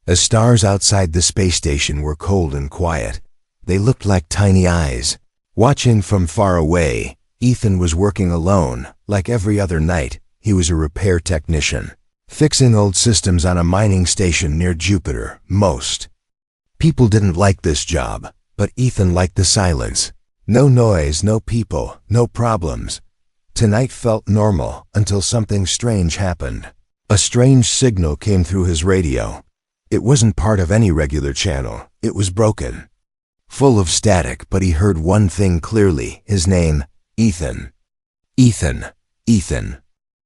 The stars outside the space station were cold and quiet. They looked like tiny eyes. Watching from far away, Ethan was working alone. Like every other night, he was a repair technician, fixing old systems on a mining station near Jupiter. Most people didn't like this job, but Ethan liked the silence. No noise, no people, no problems. Tonight felt normal until something strange happened. A strange signal came through his radio. It wasn't part of any regular channel. It was broken, full of static, but he heard one thing clearly. His name, Ethan. Ethan. Ethan.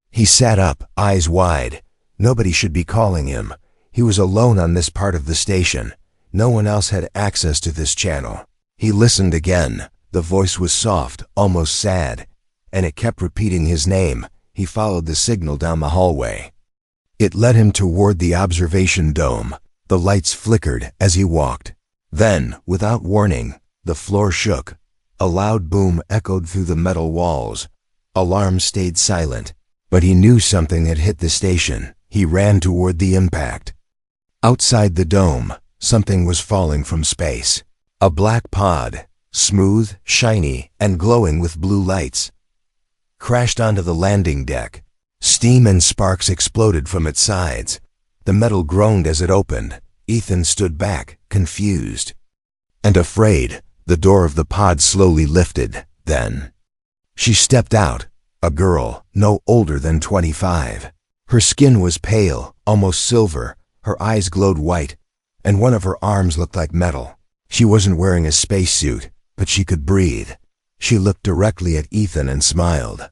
He sat up, eyes wide. Nobody should be calling him. He was alone on this part of the station. No one else had access to this channel. He listened again. The voice was soft, almost sad, and it kept repeating his name. He followed the signal down the hallway. It led him toward the observation dome. The lights flickered as he walked. Then, without warning, the floor shook. A loud boom echoed through the metal walls. Alarms stayed silent, but he knew something had hit the station. He ran toward the impact. Outside the dome, something was falling from space. A black pod, smooth, shiny, and glowing with blue lights, crashed onto the landing deck. Steam and sparks exploded from its sides. The metal groaned as it opened. Ethan stood back, confused and afraid. The door of the pod slowly lifted. Then she stepped out, a girl, no older than 25. Her skin was pale, almost silver. Her eyes glowed white, and one of her arms looked like metal. She wasn't wearing a spacesuit, but she could breathe. She looked directly at Ethan and smiled.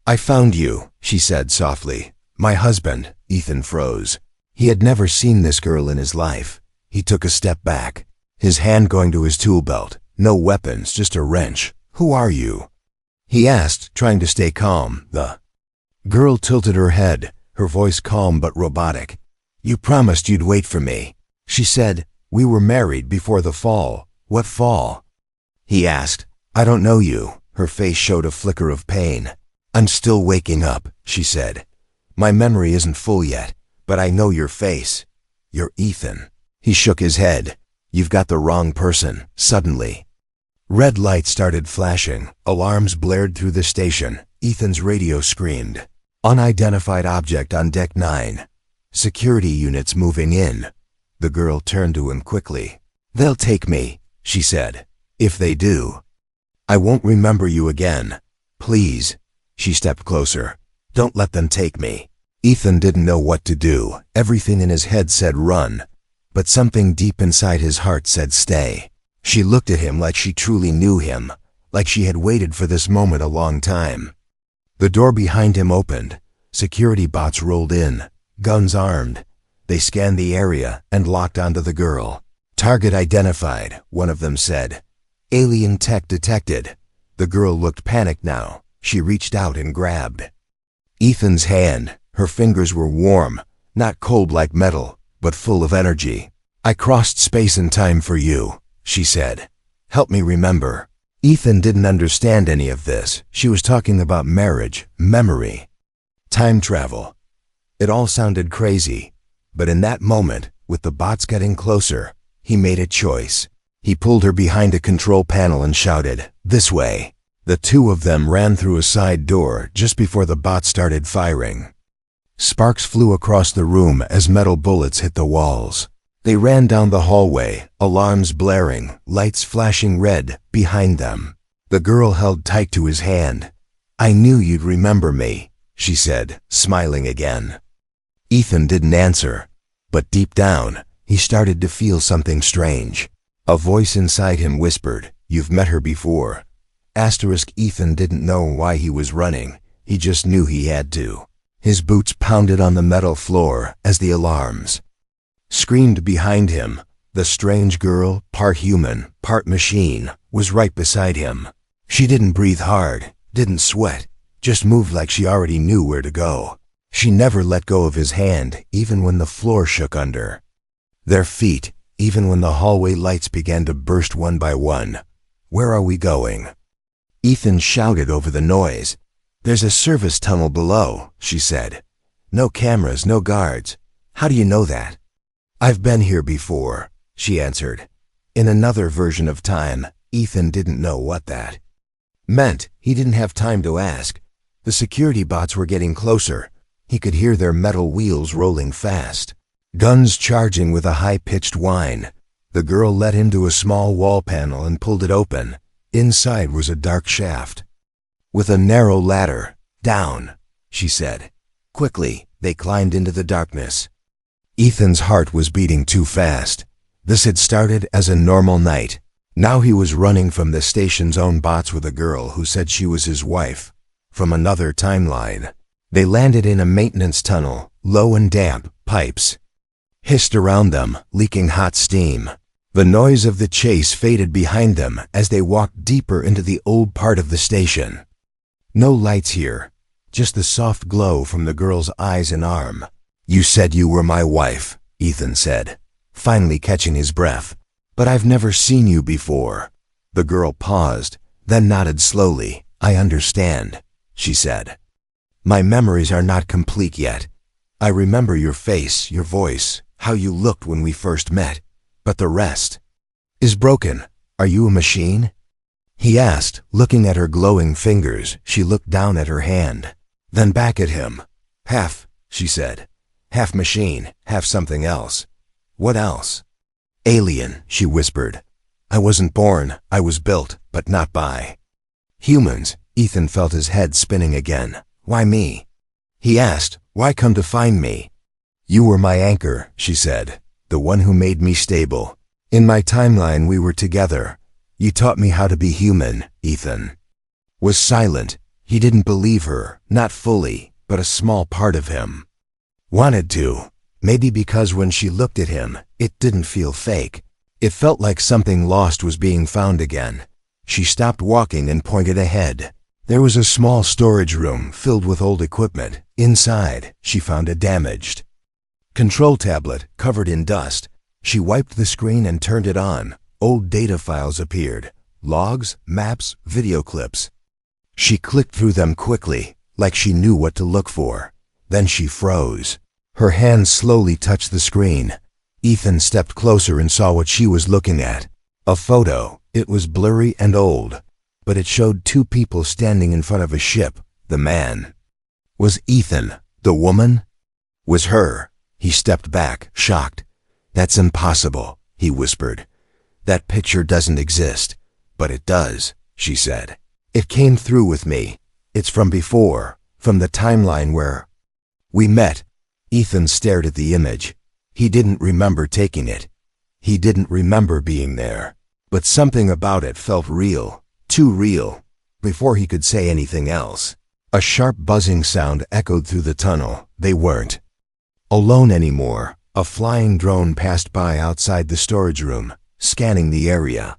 "I found you," she said softly. "My husband." Ethan froze. He had never seen this girl in his life. He took a step back, his hand going to his tool belt. No weapons, just a wrench. "Who are you?" he asked, trying to stay calm. The girl tilted her head, her voice calm but robotic. "You promised you'd wait for me," she said. "We were married before the fall." "What fall?" he asked. "I don't know you." Her face showed a flicker of pain. "I'm still waking up," she said. "My memory isn't full yet, but I know your face. You're Ethan." He shook his head. "You've got the wrong person." Suddenly, red lights started flashing. Alarms blared through the station. Ethan's radio screamed. "Unidentified object on deck 9. Security units moving in." The girl turned to him quickly. "They'll take me," she said. "If they do, I won't remember you again. Please." She stepped closer. "Don't let them take me." Ethan didn't know what to do. Everything in his head said run, but something deep inside his heart said stay. She looked at him like she truly knew him, like she had waited for this moment a long time. The door behind him opened. Security bots rolled in, guns armed. They scanned the area and locked onto the girl. "Target identified," one of them said. "Alien tech detected." The girl looked panicked now. She reached out and grabbed Ethan's hand. Her fingers were warm, not cold like metal, but full of energy. "I crossed space and time for you," she said. "Help me remember." Ethan didn't understand any of this. She was talking about marriage, memory, time travel. It all sounded crazy, but in that moment, with the bots getting closer, he made a choice. He pulled her behind a control panel and shouted, "This way." The two of them ran through a side door just before the bots started firing. Sparks flew across the room as metal bullets hit the walls. They ran down the hallway, alarms blaring, lights flashing red behind them. The girl held tight to his hand. "I knew you'd remember me," she said, smiling again. Ethan didn't answer, but deep down, he started to feel something strange. A voice inside him whispered, "You've met her before." Ethan didn't know why he was running. He just knew he had to. His boots pounded on the metal floor as the alarms screamed behind him. The strange girl, part human, part machine, was right beside him. She didn't breathe hard, didn't sweat, just moved like she already knew where to go. She never let go of his hand, even when the floor shook under their feet, even when the hallway lights began to burst one by one. "Where are we going?" Ethan shouted over the noise. "There's a service tunnel below," she said. "No cameras, no guards." "How do you know that?" "I've been here before," she answered. In another version of time, Ethan didn't know what that meant. He didn't have time to ask. The security bots were getting closer. He could hear their metal wheels rolling fast, guns charging with a high-pitched whine. The girl led him to a small wall panel and pulled it open. Inside was a dark shaft with a narrow ladder. "Down," she said. Quickly, they climbed into the darkness. Ethan's heart was beating too fast. This had started as a normal night. Now he was running from the station's own bots with a girl who said she was his wife. From another timeline. They landed in a maintenance tunnel. Low and damp pipes hissed around them, leaking hot steam. The noise of the chase faded behind them as they walked deeper into the old part of the station. No lights here, just the soft glow from the girl's eyes and arm. "You said you were my wife," Ethan said, finally catching his breath. "But I've never seen you before." The girl paused, then nodded slowly. "I understand," she said. "My memories are not complete yet. I remember your face, your voice, how you looked when we first met. But the rest is broken. Are you a machine?" He asked, looking at her glowing fingers. She looked down at her hand, then back at him. "Half," she said. "Half machine, half something else." "What else?" "Alien," she whispered. "I wasn't born, I was built, but not by humans." Ethan felt his head spinning again. "Why me?" he asked. "Why come to find me?" "You were my anchor," she said, "the one who made me stable. In my timeline we were together. You taught me how to be human." Ethan was silent. He didn't believe her, not fully, but a small part of him wanted to. Maybe because when she looked at him, it didn't feel fake. It felt like something lost was being found again. She stopped walking and pointed ahead. There was a small storage room filled with old equipment. Inside, she found a damaged control tablet covered in dust. She wiped the screen and turned it on. Old data files appeared. Logs, maps, video clips. She clicked through them quickly, like she knew what to look for. Then she froze. Her hand slowly touched the screen. Ethan stepped closer and saw what she was looking at. A photo. It was blurry and old, but it showed two people standing in front of a ship. The man was Ethan. The woman was her. He stepped back, shocked. "That's impossible," he whispered. "That picture doesn't exist." "But it does," she said. "It came through with me. It's from before, from the timeline where we met." Ethan stared at the image. He didn't remember taking it. He didn't remember being there. But something about it felt real, too real. Before he could say anything else, a sharp buzzing sound echoed through the tunnel. They weren't alone anymore. A flying drone passed by outside the storage room, scanning the area.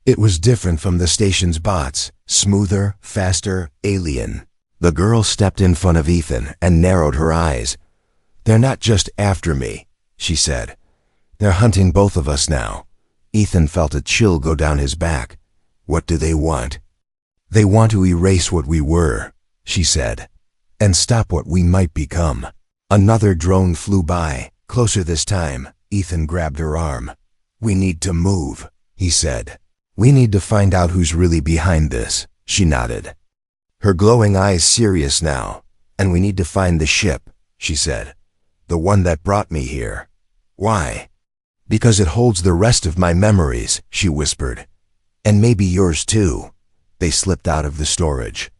It was different from the station's bots, smoother, faster, alien. The girl stepped in front of Ethan and narrowed her eyes. "They're not just after me," she said. "They're hunting both of us now." Ethan felt a chill go down his back. "What do they want?" "They want to erase what we were," she said, "and stop what we might become." Another drone flew by, closer this time. Ethan grabbed her arm. "We need to move," he said. "We need to find out who's really behind this." She nodded, her glowing eyes serious now. "And we need to find the ship," she said. "The one that brought me here." "Why?" "Because it holds the rest of my memories," she whispered. "And maybe yours too." They slipped out of the storage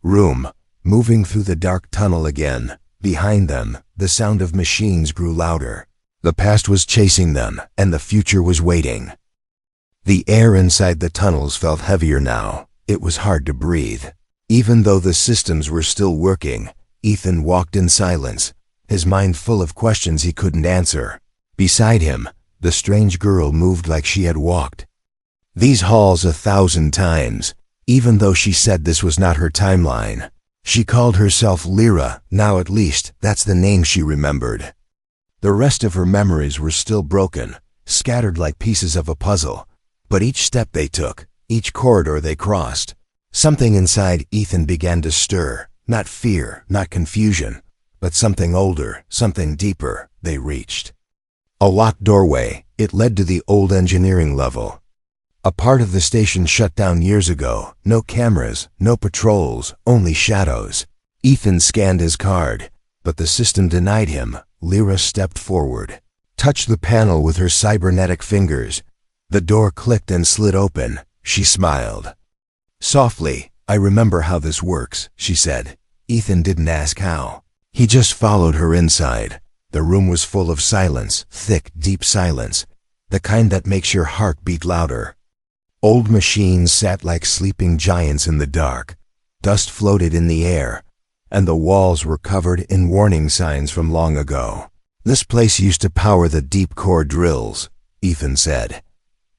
room, moving through the dark tunnel again. Behind them, the sound of machines grew louder. The past was chasing them, and the future was waiting. The air inside the tunnels felt heavier now. It was hard to breathe. Even though the systems were still working, Ethan walked in silence, his mind full of questions he couldn't answer. Beside him, the strange girl moved like she had walked these halls 1,000 times, even though she said this was not her timeline. She called herself Lyra. Now at least, that's the name she remembered. The rest of her memories were still broken, scattered like pieces of a puzzle. But each step they took, each corridor they crossed, something inside Ethan began to stir. Not fear, not confusion, but something older, something deeper. They reached A locked doorway, it led to the old engineering level. A part of the station shut down years ago. No cameras, no patrols, only shadows. Ethan scanned his card, but the system denied him. Lyra stepped forward, touched the panel with her cybernetic fingers. The door clicked and slid open. She smiled. Softly, "I remember how this works," she said. Ethan didn't ask how. He just followed her inside. The room was full of silence, thick, deep silence, the kind that makes your heart beat louder. Old machines sat like sleeping giants in the dark. Dust floated in the air, and the walls were covered in warning signs from long ago. "This place used to power the deep core drills," Ethan said.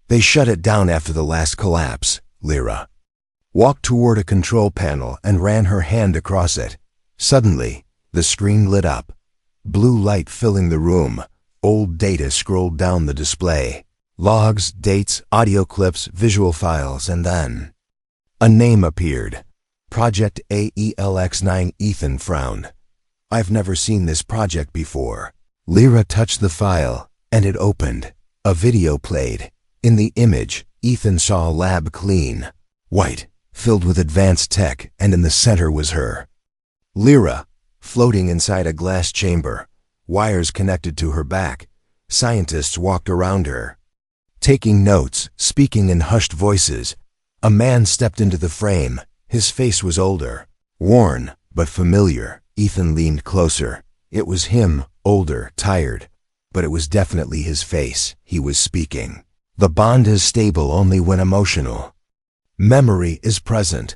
"They shut it down after the last collapse." Lyra walked toward a control panel and ran her hand across it. Suddenly, the screen lit up. Blue light filling the room. Old data scrolled down the display. Logs, dates, audio clips, visual files, and then a name appeared. Project AELX9. Ethan frowned. "I've never seen this project before." Lyra touched the file, and it opened. A video played. In the image, Ethan saw a lab clean, white, filled with advanced tech, and in the center was her. Lyra, floating inside a glass chamber, wires connected to her back. Scientists walked around her, taking notes, speaking in hushed voices. A man stepped into the frame. His face was older, worn, but familiar. Ethan leaned closer. It was him, older, tired, but it was definitely his face. He was speaking. "The bond is stable only when emotional. Memory is present.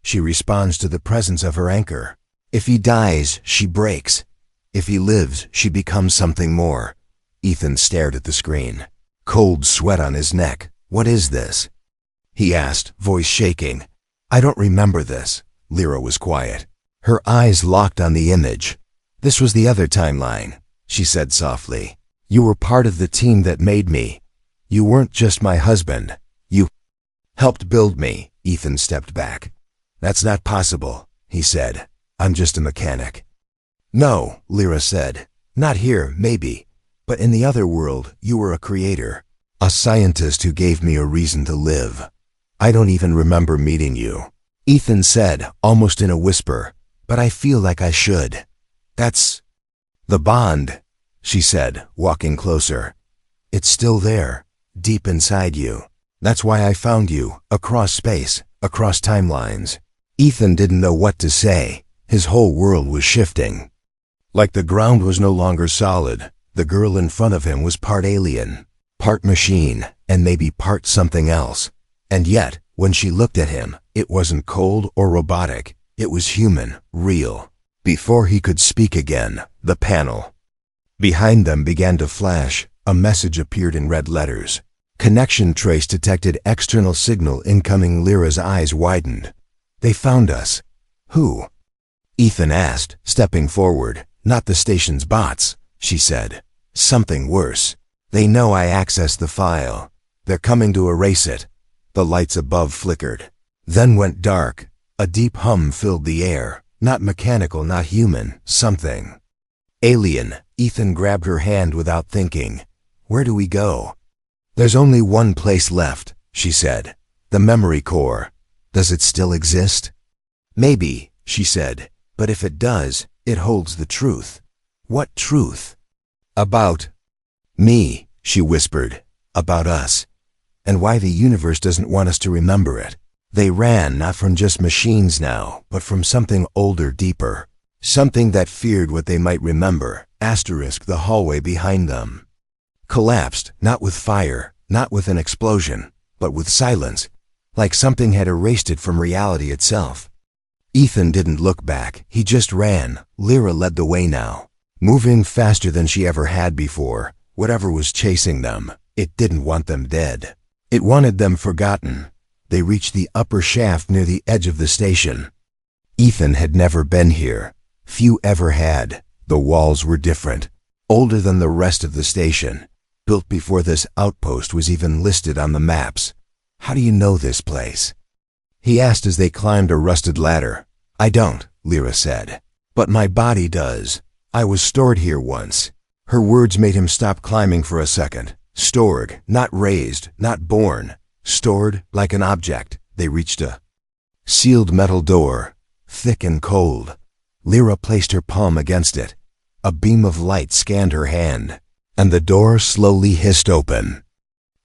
She responds to the presence of her anchor. If he dies, she breaks. If he lives, she becomes something more." Ethan stared at the screen, cold sweat on his neck. "What is this?" he asked, voice shaking. "I don't remember this." Lyra was quiet. Her eyes locked on the image. "This was the other timeline," she said softly. "You were part of the team that made me. You weren't just my husband. You helped build me." Ethan stepped back. "That's not possible," he said. "I'm just a mechanic." "No," Lyra said. "Not here, maybe. But in the other world, you were a creator. A scientist who gave me a reason to live. I don't even remember meeting you." Ethan said, almost in a whisper, "But I feel like I should." "That's the bond," she said, walking closer. "It's still there, deep inside you. That's why I found you, across space, across timelines." Ethan didn't know what to say. His whole world was shifting. Like the ground was no longer solid. The girl in front of him was part alien, part machine, and maybe part something else. And yet, when she looked at him, it wasn't cold or robotic. It was human, real. Before he could speak again, the panel behind them began to flash. A message appeared in red letters. "Connection trace detected. External signal incoming." Lyra's eyes widened. "They found us." "Who?" Ethan asked, stepping forward. "Not the station's bots," she said. "Something worse. They know I accessed the file. They're coming to erase it." The lights above flickered, then went dark. A deep hum filled the air. Not mechanical, not human. Something alien. Ethan grabbed her hand without thinking. "Where do we go?" "There's only one place left," she said. "The memory core. Does it still exist?" "Maybe," she said. "But if it does, it holds the truth." "What truth?" "About me," she whispered. "About us. And why the universe doesn't want us to remember it. They ran not from just machines now, but from something older, deeper. Something that feared what they might remember." Asterisk. The hallway behind them collapsed, not with fire, not with an explosion, but with silence, like something had erased it from reality itself. Ethan didn't look back. He just ran. Lyra led the way now, moving faster than she ever had before. Whatever was chasing them, it didn't want them dead. It wanted them forgotten. They reached the upper shaft near the edge of the station. Ethan had never been here. Few ever had. The walls were different, older than the rest of the station, built before this outpost was even listed on the maps. "How do you know this place?" he asked as they climbed a rusted ladder. "I don't," Lyra said. "But my body does. I was stored here once. Her words made him stop climbing for a second. Stored, not raised, not born. Stored like an object. They reached a sealed metal door, thick and cold. Lyra placed her palm against it. A beam of light scanned her hand, and the door slowly hissed open.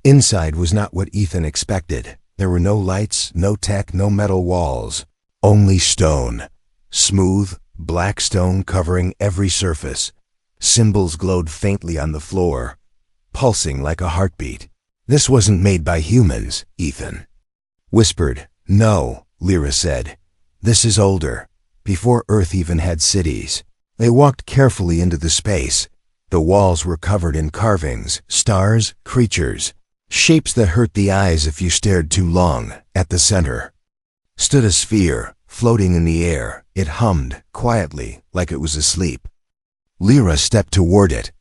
Inside was not what Ethan expected. There were no lights, no tech, no metal walls. Only stone. Smooth, black stone covering every surface. Symbols glowed faintly on the floor, pulsing like a heartbeat. This wasn't made by humans, Ethan whispered. No, Lyra said. This is older, before Earth even had cities. They walked carefully into the space. The walls were covered in carvings, stars, creatures, shapes that hurt the eyes if you stared too long. At the center stood a sphere, floating in the air. It hummed, quietly, like it was asleep. Lyra stepped toward it.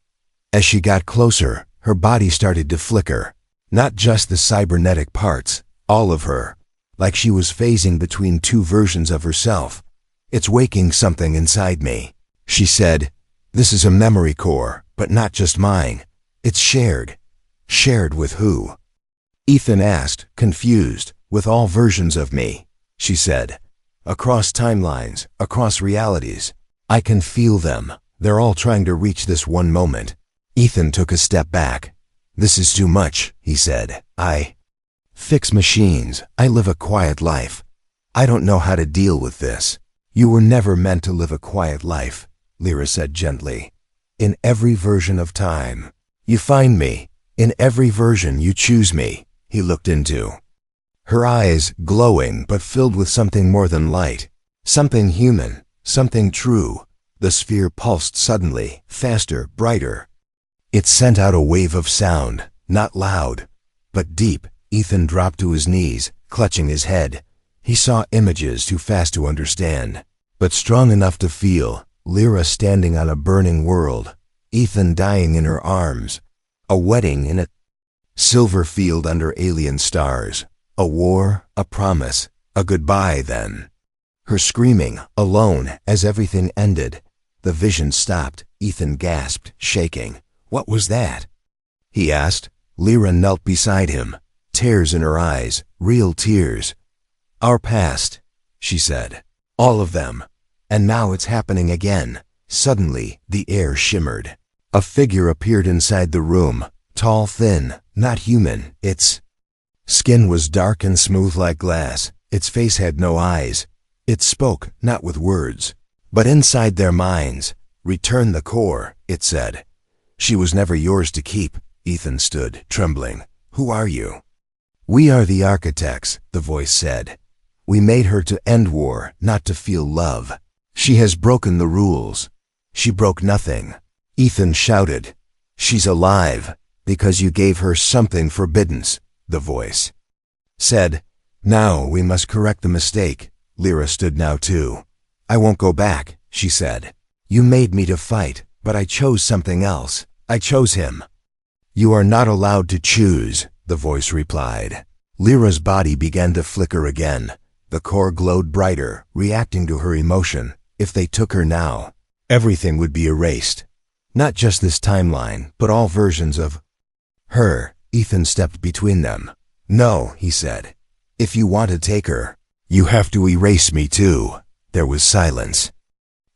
As she got closer, her body started to flicker. Not just the cybernetic parts, all of her. Like she was phasing between two versions of herself. It's waking something inside me, she said. This is a memory core, but not just mine. It's shared. Shared with who? Ethan asked, confused. With all versions of me, she said. Across timelines, across realities. I can feel them. They're all trying to reach this one moment. Ethan took a step back. This is too much, he said. I fix machines. I live a quiet life. I don't know how to deal with this. You were never meant to live a quiet life, Lyra said gently. In every version of time, you find me. In every version you choose me. He looked into her eyes, glowing but filled with something more than light. Something human, something true. The sphere pulsed suddenly, faster, brighter. It sent out a wave of sound, not loud, but deep. Ethan dropped to his knees, clutching his head. He saw images too fast to understand, but strong enough to feel. Lyra standing on a burning world. Ethan dying in her arms. A wedding in a silver field under alien stars. A war, a promise, a goodbye then. Her screaming, alone, as everything ended. The vision stopped. Ethan gasped, shaking. What was that? He asked. Lyra knelt beside him, tears in her eyes, real tears. Our past, she said. All of them. And now it's happening again. Suddenly, the air shimmered. A figure appeared inside the room, tall, thin, not human. Its skin was dark and smooth like glass. Its face had no eyes. It spoke, not with words, but inside their minds. Return the core, it said. She was never yours to keep. Ethan stood, trembling. Who are you? We are the architects, the voice said. We made her to end war, not to feel love. She has broken the rules. She broke nothing. Ethan shouted. She's alive, because you gave her something forbidden, the voice said. Now we must correct the mistake. Lyra stood now too. I won't go back, she said. You made me to fight, but I chose something else. I chose him. You are not allowed to choose, the voice replied. Lyra's body began to flicker again. The core glowed brighter, reacting to her emotion. If they took her now, everything would be erased. Not just this timeline, but all versions of her. Ethan stepped between them. No, he said. If you want to take her, you have to erase me too. There was silence.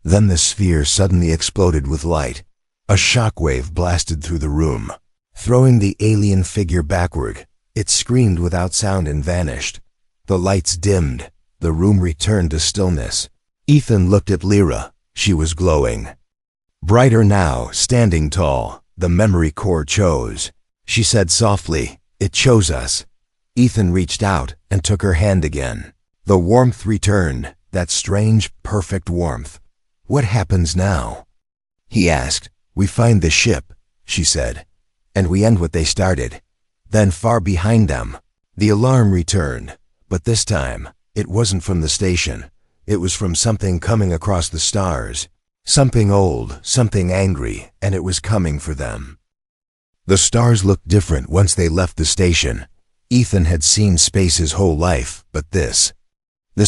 Then the sphere suddenly exploded with light. A shockwave blasted through the room, throwing the alien figure backward. It screamed without sound and vanished. The lights dimmed. The room returned to stillness. Ethan looked at Lyra. She was glowing. Brighter now, standing tall. The memory core chose. She said softly, it chose us. Ethan reached out and took her hand again. The warmth returned, that strange, perfect warmth. What happens now? He asked. We find the ship, she said, and we end what they started. Then far behind them, the alarm returned, but this time, it wasn't from the station. It was from something coming across the stars. Something old, something angry, and it was coming for them. The stars looked different once they left the station. Ethan had seen space his whole life, but this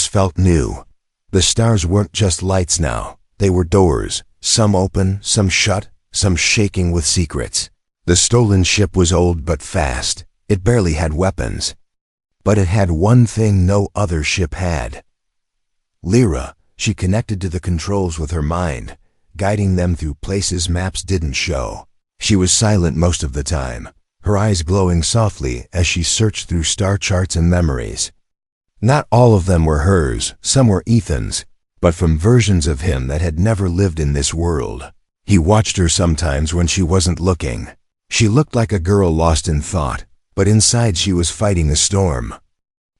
felt new. The stars weren't just lights now. They were doors, some open, some shut, some shaking with secrets. The stolen ship was old but fast. It barely had weapons. But it had one thing no other ship had. Lyra. She connected to the controls with her mind, guiding them through places maps didn't show. She was silent most of the time, her eyes glowing softly as she searched through star charts and memories. Not all of them were hers, some were Ethan's, but from versions of him that had never lived in this world. He watched her sometimes when she wasn't looking. She looked like a girl lost in thought, but inside she was fighting a storm.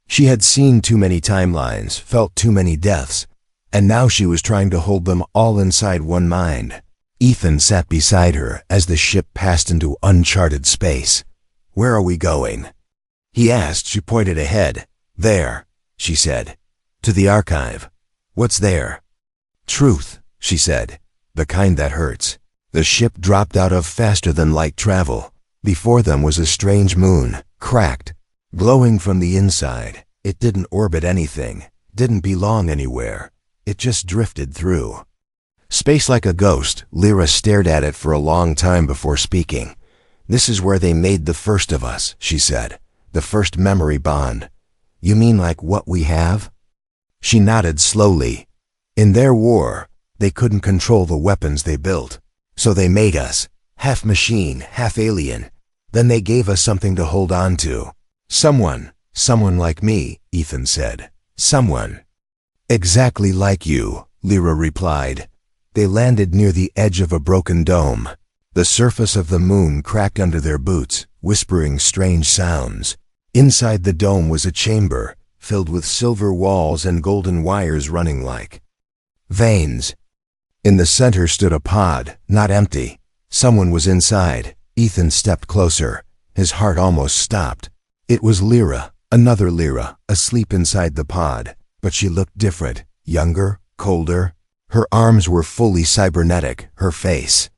She had seen too many timelines, felt too many deaths, and now she was trying to hold them all inside one mind. Ethan sat beside her as the ship passed into uncharted space. "Where are we going?" he asked. She pointed ahead. "There," she said. "To the archive." "What's there?" "Truth," she said. "The kind that hurts." The ship dropped out of faster than light travel. Before them was a strange moon, cracked, glowing from the inside. It didn't orbit anything, didn't belong anywhere. It just drifted through. Space like a ghost, Lyra stared at it for a long time before speaking. "This is where they made the first of us," she said. "The first memory bond." "You mean like what we have?" She nodded slowly. "In their war, they couldn't control the weapons they built. So they made us, half machine, half alien. Then they gave us something to hold on to. Someone like me," Ethan said. "Someone." "Exactly like you," Lyra replied. They landed near the edge of a broken dome. The surface of the moon cracked under their boots, whispering strange sounds. Inside the dome was a chamber, filled with silver walls and golden wires running like veins. In the center stood a pod, not empty. Someone was inside. Ethan stepped closer. His heart almost stopped. It was Lyra, another Lyra, asleep inside the pod. But she looked different, younger, colder. Her arms were fully cybernetic, her face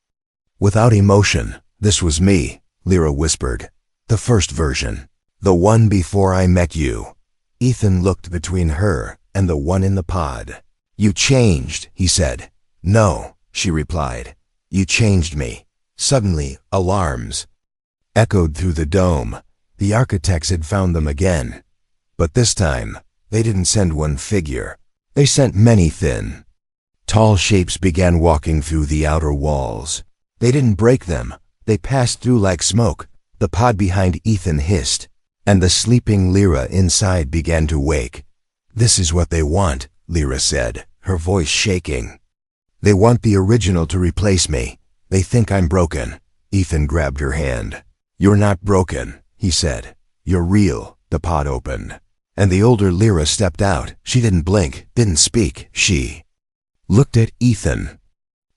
without emotion. "This was me," Lyra whispered. "The first version. The one before I met you." Ethan looked between her and the one in the pod. "You changed," he said. "No," she replied. "You changed me." Suddenly, alarms echoed through the dome. The architects had found them again. But this time, they didn't send one figure. They sent many thin, tall shapes began walking through the outer walls. They didn't break them. They passed through like smoke. The pod behind Ethan hissed, and the sleeping Lyra inside began to wake. "This is what they want," Lyra said, her voice shaking. "They want the original to replace me. They think I'm broken." Ethan grabbed her hand. "You're not broken," he said. "You're real." The pod opened, and the older Lyra stepped out. She didn't blink, didn't speak. She looked at Ethan,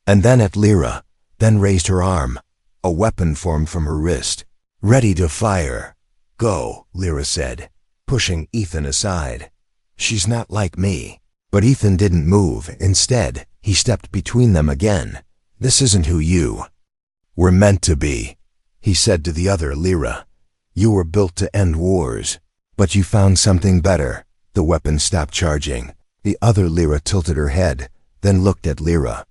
and then at Lyra, then raised her arm. A weapon formed from her wrist, ready to fire. "Go," Lyra said, pushing Ethan aside. "She's not like me." But Ethan didn't move. Instead, he stepped between them again. "This isn't who you were meant to be," he said to the other Lyra. "You were built to end wars, but you found something better." The weapon stopped charging. The other Lyra tilted her head, then looked at Lyra.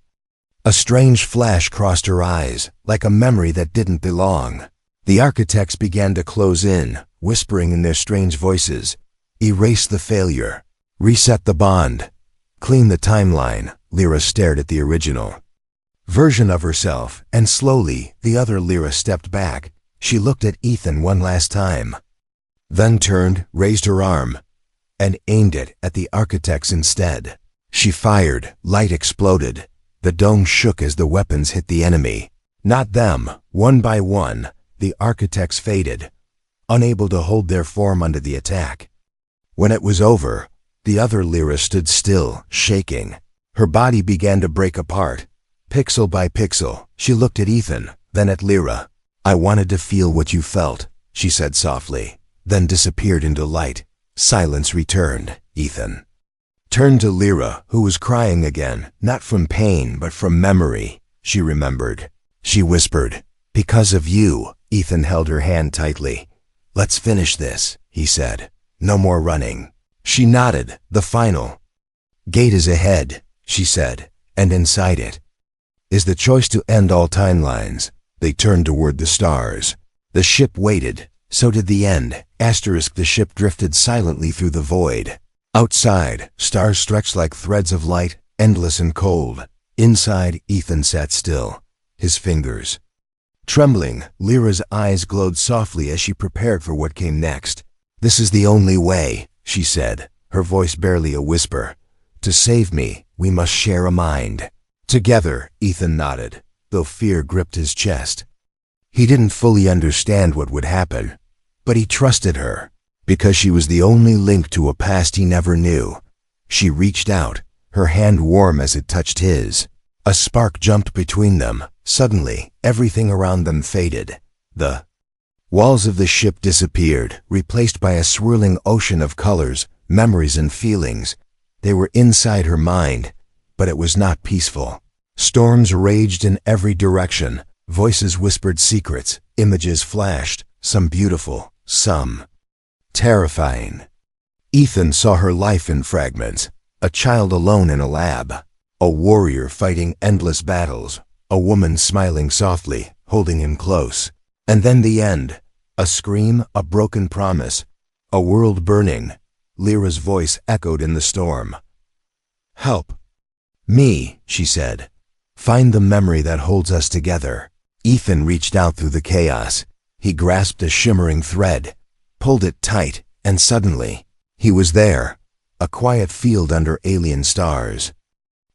A strange flash crossed her eyes, like a memory that didn't belong. The architects began to close in, whispering in their strange voices. "Erase the failure. Reset the bond. Clean the timeline." Lyra stared at the original version of herself, and slowly the other Lyra stepped back. She looked at Ethan one last time, then turned, raised her arm, and aimed it at the architects instead. She fired. Light exploded. The dome shook as the weapons hit the enemy. Not them. One by one, the architects faded, unable to hold their form under the attack. When it was over, the other Lyra stood still, shaking. Her body began to break apart, pixel by pixel. She looked at Ethan, then at Lyra. "I wanted to feel what you felt," she said softly, then disappeared into light. Silence returned. Ethan turned to Lyra, who was crying again, not from pain, but from memory. She remembered. She whispered, "Because of you." Ethan held her hand tightly. "Let's finish this," he said. "No more running." She nodded. "The final gate is ahead," she said, "and inside it, is the choice to end all timelines. They turned toward the stars. The ship waited. So did the end. The ship drifted silently through the void. Outside, stars stretched like threads of light, endless and cold. Inside, Ethan sat still, his fingers trembling. Lyra's eyes glowed softly as she prepared for what came next. "This is the only way," she said, her voice barely a whisper. "To save me, we must share a mind." Together, Ethan nodded, though fear gripped his chest. He didn't fully understand what would happen, but he trusted her, because she was the only link to a past he never knew. She reached out, her hand warm as it touched his. A spark jumped between them. Suddenly, everything around them faded. The walls of the ship disappeared, replaced by a swirling ocean of colors, memories and feelings. They were inside her mind, but it was not peaceful. Storms raged in every direction. Voices whispered secrets. Images flashed, some beautiful, some terrifying. Ethan saw her life in fragments. A child alone in a lab. A warrior fighting endless battles. A woman smiling softly, holding him close. And then the end. A scream, a broken promise. A world burning. Lyra's voice echoed in the storm. "Help me," she said. "Find the memory that holds us together." Ethan reached out through the chaos. He grasped a shimmering thread, pulled it tight, and suddenly, he was there. A quiet field under alien stars.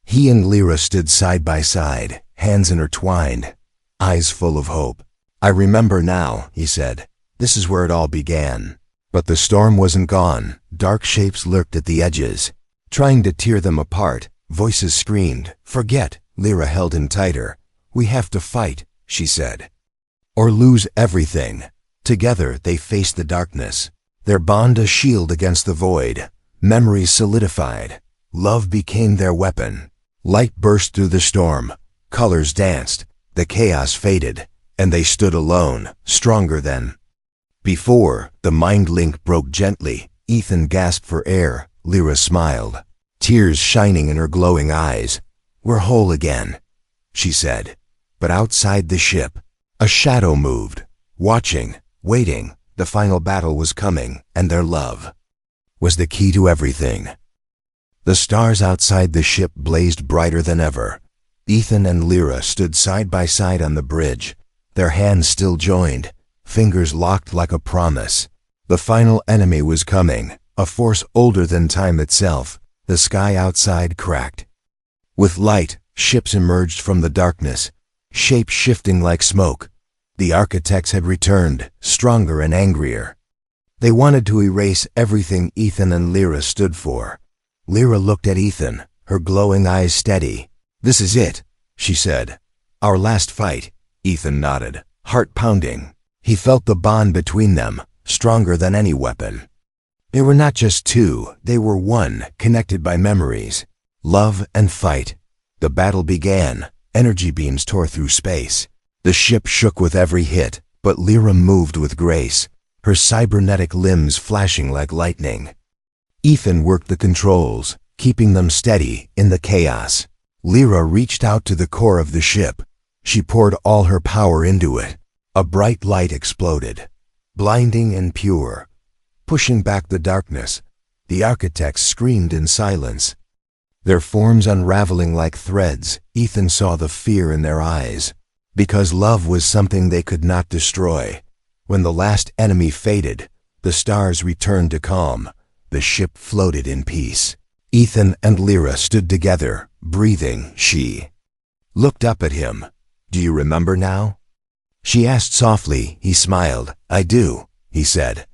He and Lyra stood side by side, hands intertwined, eyes full of hope. "I remember now," he said. "This is where it all began." But the storm wasn't gone. Dark shapes lurked at the edges, trying to tear them apart. Voices screamed, "Forget." Lyra held him tighter. "We have to fight," she said, "or lose everything." Together they faced the darkness, their bond a shield against the void. Memories solidified. Love became their weapon. Light burst through the storm. Colors danced. The chaos faded, and they stood alone, stronger than before. The mind link broke gently. Ethan gasped for air. Lyra smiled, tears shining in her glowing eyes. "We're whole again," she said. But outside the ship, a shadow moved, watching, waiting. The final battle was coming, and their love was the key to everything. The stars outside the ship blazed brighter than ever. Ethan and Lyra stood side by side on the bridge, their hands still joined, fingers locked like a promise. The final enemy was coming, a force older than time itself. The sky outside cracked. With light, ships emerged from the darkness, shapes shifting like smoke. The architects had returned, stronger and angrier. They wanted to erase everything Ethan and Lyra stood for. Lyra looked at Ethan, her glowing eyes steady. "This is it," she said. "Our last fight." Ethan nodded, heart pounding. He felt the bond between them, stronger than any weapon. They were not just two, they were one, connected by memories. Love and fight. The battle began. Energy beams tore through space. The ship shook with every hit, but Lyra moved with grace, her cybernetic limbs flashing like lightning. Ethan worked the controls, keeping them steady in the chaos. Lyra reached out to the core of the ship. She poured all her power into it. A bright light exploded, blinding and pure, pushing back the darkness. The architects screamed in silence, their forms unraveling like threads. Ethan saw the fear in their eyes, because love was something they could not destroy. When the last enemy faded, the stars returned to calm. The ship floated in peace. Ethan and Lyra stood together, breathing. She looked up at him. "Do you remember now?" she asked softly. He smiled. "I do," he said,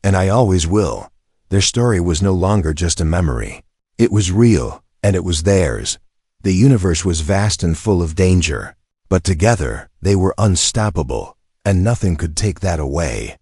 "and I always will." Their story was no longer just a memory. It was real, and it was theirs. The universe was vast and full of danger, but together they were unstoppable, and nothing could take that away.